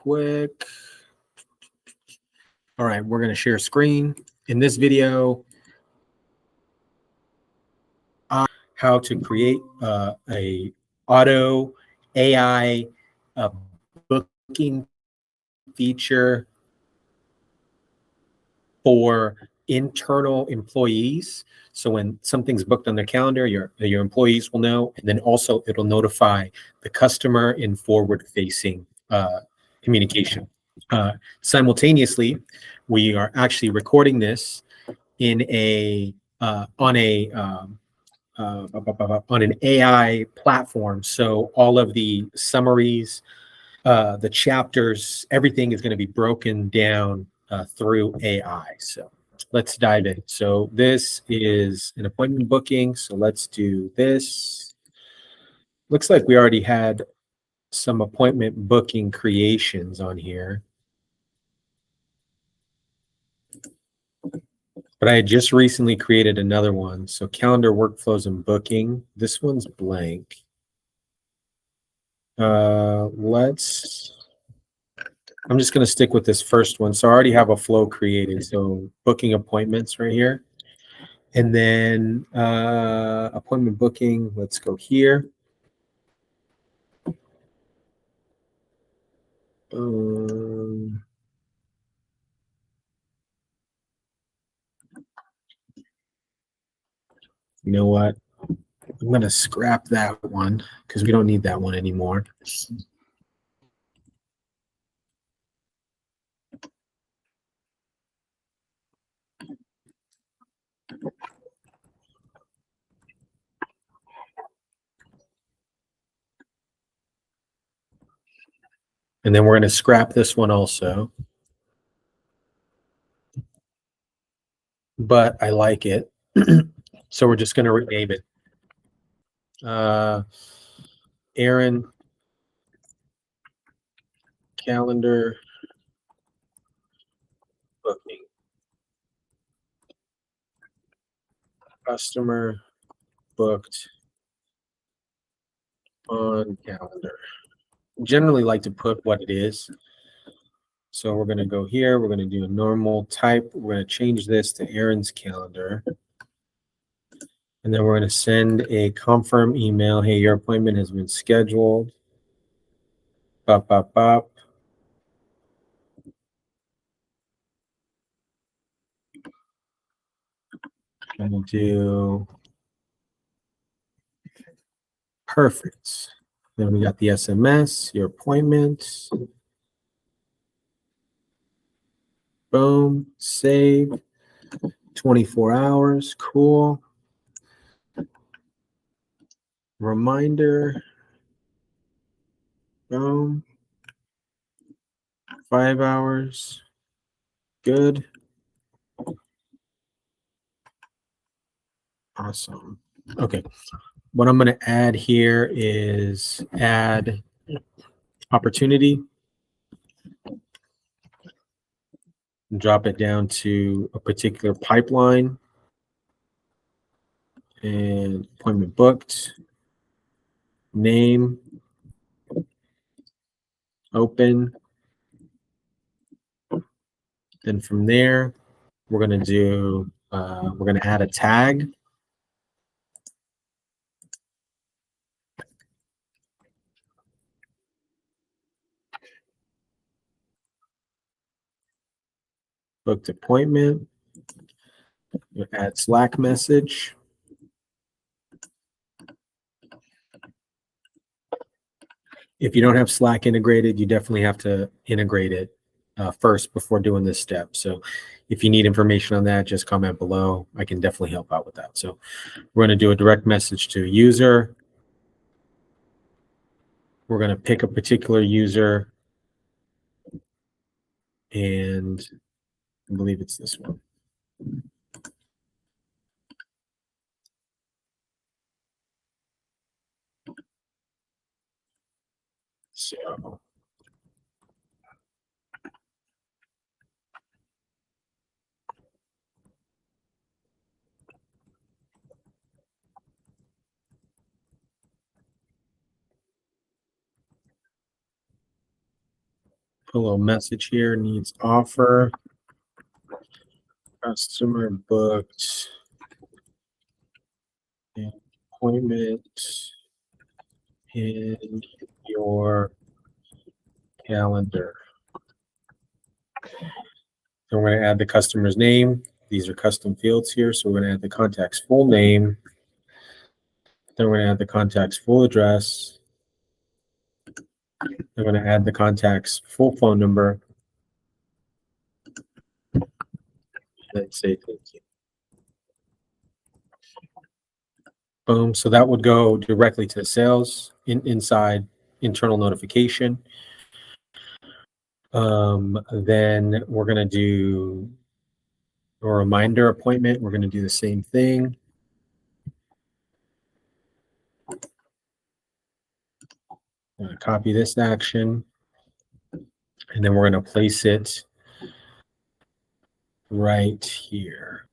quick. All right, we're going to share screen. In this video, how to create a auto AI booking feature for internal employees. So when something's booked on their calendar, your employees will know, and then also it'll notify the customer in forward-facing communication. Simultaneously, we are actually recording this in on an AI platform. So all of the summaries, the chapters, everything is going to be broken down through AI. So let's dive in. So this is an appointment booking. So let's do this. Looks like we already had some appointment booking creations on here. But I had just recently created another one. So calendar workflows and booking. This one's blank. I'm just going to stick with this first one. So I already have a flow created. So booking appointments right here. And then appointment booking, let's go here. You know what? I'm going to scrap that one because we don't need that one anymore. And then we're going to scrap this one also. But I like it. So we're just going to rename it. Aaron calendar booking. Customer booked on calendar. Generally like to put what it is. So we're going to go here. We're going to do a normal type. We're going to change this to Aaron's calendar. And then we're going to send a confirm email. Hey, your appointment has been scheduled. Bop, bop, bop. I'm going to do perfect. Then we got the SMS, your appointment. Boom, save. 24 hours, cool. Reminder. Boom. 5 hours. Good. Awesome. Okay. What I'm going to add here is add opportunity. Drop it down to a particular pipeline. And appointment booked. Name. Open. Then from there, we're going to add a tag. Booked appointment. We'll add Slack message. If you don't have Slack integrated, you definitely have to integrate it first before doing this step. So if you need information on that, just comment below. I can definitely help out with that. So we're going to do a direct message to a user. We're going to pick a particular user. And I believe it's this one. So Put a little message here, needs offer. Customer booked an appointment in your calendar. And we're going to add the customer's name. These are custom fields here, so we're going to add the contact's full name. Then we're going to add the contact's full address. We're going to add the contact's full phone number. Let's say thank you. Boom. So that would go directly to sales inside internal notification. Then we're going to do a reminder appointment. We're going to do the same thing. I'm going to copy this action, and then we're going to place it right here,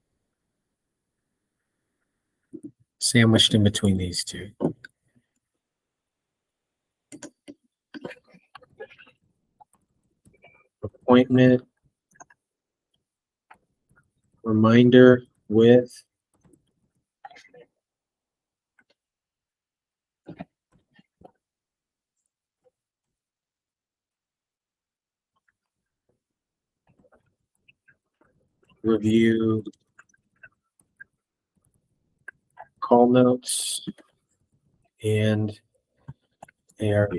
sandwiched in between these two. Appointment reminder with review call notes and ARV.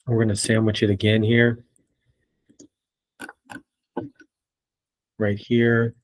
We're going to sandwich it again here, right here.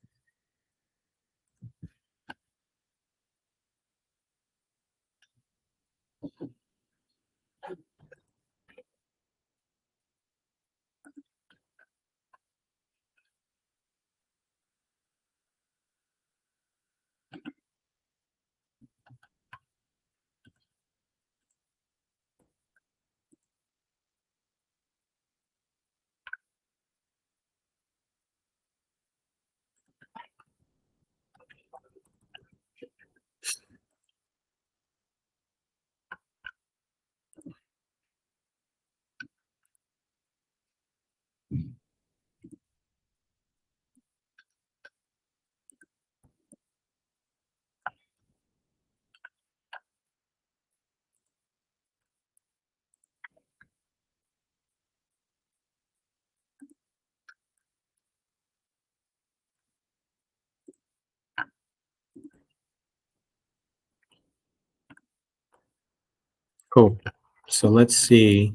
Cool. So let's see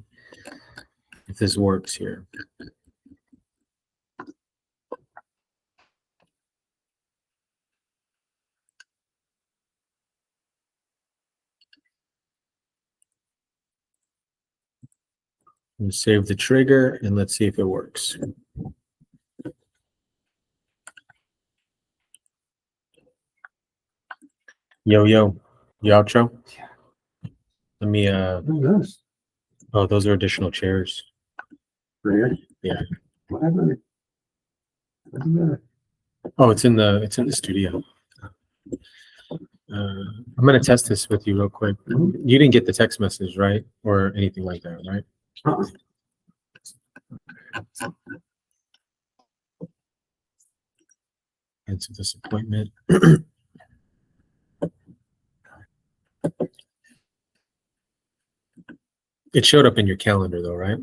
if this works here. I'm gonna save the trigger and let's see if it works. Yo, yo, the outro. Let me, oh, those are additional chairs. Really? Yeah. What happened? Oh, it's in the studio. I'm gonna test this with you real quick. You didn't get the text message, right? Or anything like that, right? Uh-uh. Cancel this appointment. It showed up in your calendar though, right?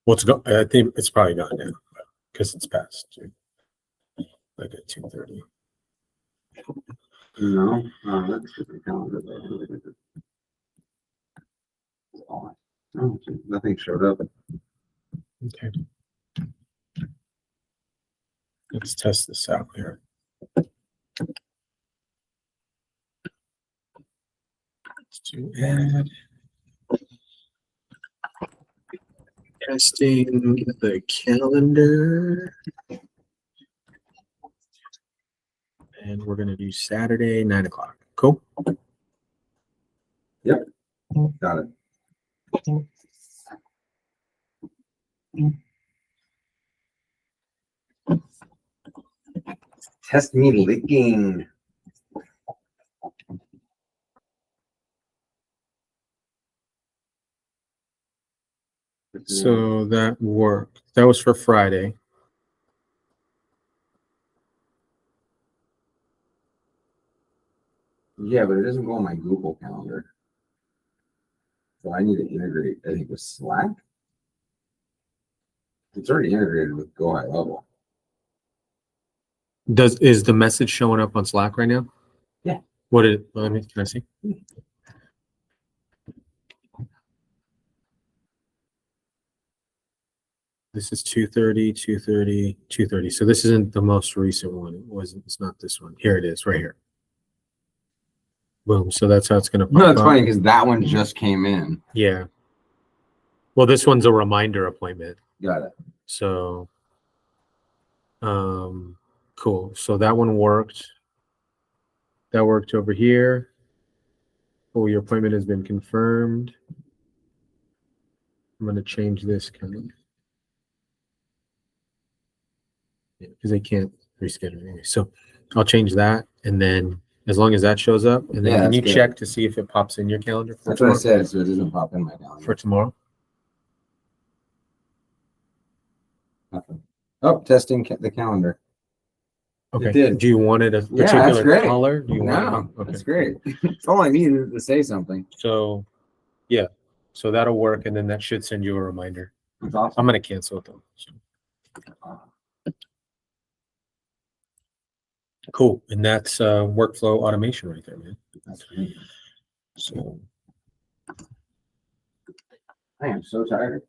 Well, I think it's probably gone now because it's past like at 2:30. No, that's the calendar. Oh, nothing showed up. Okay. Let's test this out here. To add testing the calendar. And we're going to do Saturday, 9 o'clock. Cool. Yep. Got it. Test me licking. So that worked. That was for Friday. Yeah, but it doesn't go on my Google Calendar. So I need to integrate, I think, with Slack. It's already integrated with Go High Level. Is the message showing up on Slack right now? Yeah. What is? Let me. Can I see? This is 2:30, 2:30, 2:30. So this isn't the most recent one. It wasn't. It's not this one. Here it is, right here. Boom. So that's how it's going to pop No, it's up. funny because that one just came in. Yeah. Well, this one's a reminder appointment. Got it. So, cool. So that one worked. That worked over here. Oh, your appointment has been confirmed. I'm going to change this kind of. Because they can't reschedule anyway. So I'll change that, and then as long as that shows up, and then Yeah, can you that's good. check to see if it pops in your calendar for That's what I tomorrow? said, so it doesn't pop in my calendar. For tomorrow? Nothing. Oh, testing the calendar. Okay. It did. Do you want it a Yeah, that's particular great. color? Do you want No, it? Okay. that's great. That's all I needed to say something. So, yeah. So that'll work, and then that should send you a reminder. That's awesome. I'm going to cancel it though. So. Cool. And that's workflow automation right there, man. That's great. So I am so tired.